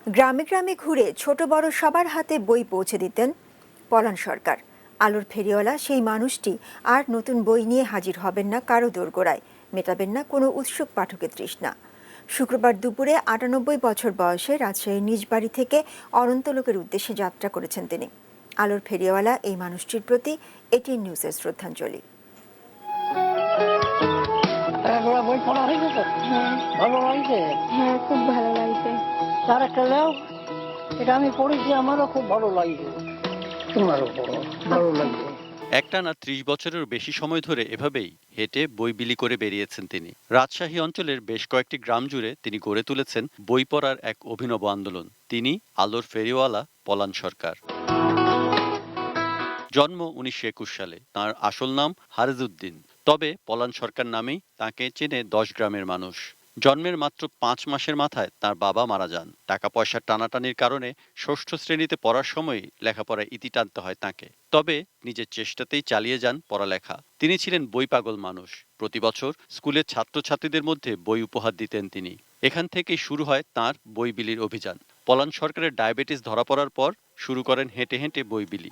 গ্রামে গ্রামে ঘুরে ছোট বড় সবার হাতে বই পৌঁছে দিতেন পলান সরকার। আলোর ফেরিওয়ালা সেই মানুষটি আর নতুন বই নিয়ে হাজির হবেন না কারো দোরগোড়ায়, মেটাবেন না কোনো উৎসুক পাঠকের তৃষ্ণা। শুক্রবার দুপুরে ৯৮ বছর বয়সে রাজশাহীর নিজ বাড়ি থেকে অনন্তলোকের উদ্দেশ্যে যাত্রা করেছেন তিনি। আলোর ফেরিওয়ালা এই মানুষটির প্রতি এটিএন নিউজের শ্রদ্ধাঞ্জলি। বই পড়া হয়ে গেছে। ভালো লাগছে। হ্যাঁ, খুব ভালো লাগছে। তার একটা লেও, এটা আমি পড়েছি, আমারও খুব ভালো লাগছে। তোমারও পড়ো, ভালো লাগছে। একটানা ৩০ বছরের বেশি সময় ধরে এভাবেই হেঁটে বই বিলি করে বেরিয়েছেন তিনি। রাজশাহী অঞ্চলের বেশ কয়েকটি গ্রাম জুড়ে তিনি গড়ে তুলেছেন বই পড়ার এক অভিনব আন্দোলন। তিনি আলোর ফেরিওয়ালা পলান সরকার। জন্ম ১৯২১ সালে। তার আসল নাম হারেজউদ্দিন। তবে পলান সরকার নামেই তাকে চেনে ১০ গ্রামের মানুষ। জন্মের মাত্র ৫ মাসের মাথায় তার বাবা মারা যান। টাকা পয়সার টানাটানির কারণে ষষ্ঠ শ্রেণীতে পড়ার সময়ই লেখাপড়ায় ইতি টানতে হয় তাকে। তবে নিজের চেষ্টাতেই চালিয়ে যান পড়ালেখা। তিনি ছিলেন বই পাগল মানুষ। প্রতি বছর স্কুলের ছাত্রছাত্রীদের মধ্যে বই উপহার দিতেন তিনি। এখান থেকেই শুরু হয় তাঁর বই বিলির অভিযান। পলান সরকারের ডায়াবেটিস ধরা পড়ার পর শুরু করেন হেঁটে হেঁটে বই বিলি।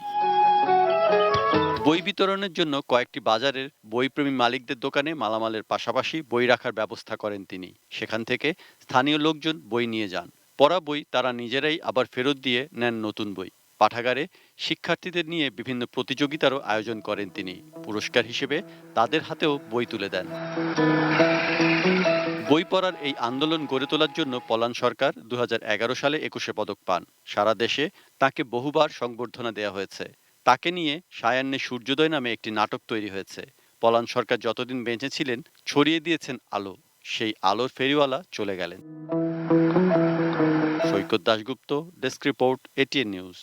বই বিতরণের জন্য কয়েকটি বাজারের বইপ্রেমী মালিকদের দোকানে মালামালের পাশাপাশি বই রাখার ব্যবস্থা করেন তিনি। সেখান থেকে স্থানীয় লোকজন বই নিয়ে যান। পড়া বই তারা নিজেরাই আবার ফেরত দিয়ে নেন নতুন বই। পাঠাগারে শিক্ষার্থীদের নিয়ে বিভিন্ন প্রতিযোগিতারও আয়োজন করেন তিনি। পুরস্কার হিসেবে তাদের হাতেও বই তুলে দেন। বই পড়ার এই আন্দোলন গড়ে তোলার জন্য পলান সরকার ২০১১ সালে ২১শে পদক পান। সারা দেশে তাকে বহুবার সংবর্ধনা দেওয়া হয়েছে। তাকে নিয়ে সায়াহ্নে সূর্যোদয় নামে একটি নাটক তৈরি হয়েছে। পলান সরকার যতদিন বেঁচে ছিলেন ছড়িয়ে দিয়েছেন আলো। সেই আলোর ফেরিওয়ালা চলে গেলেন। Saikat Dasgupta, desk report, ATN news.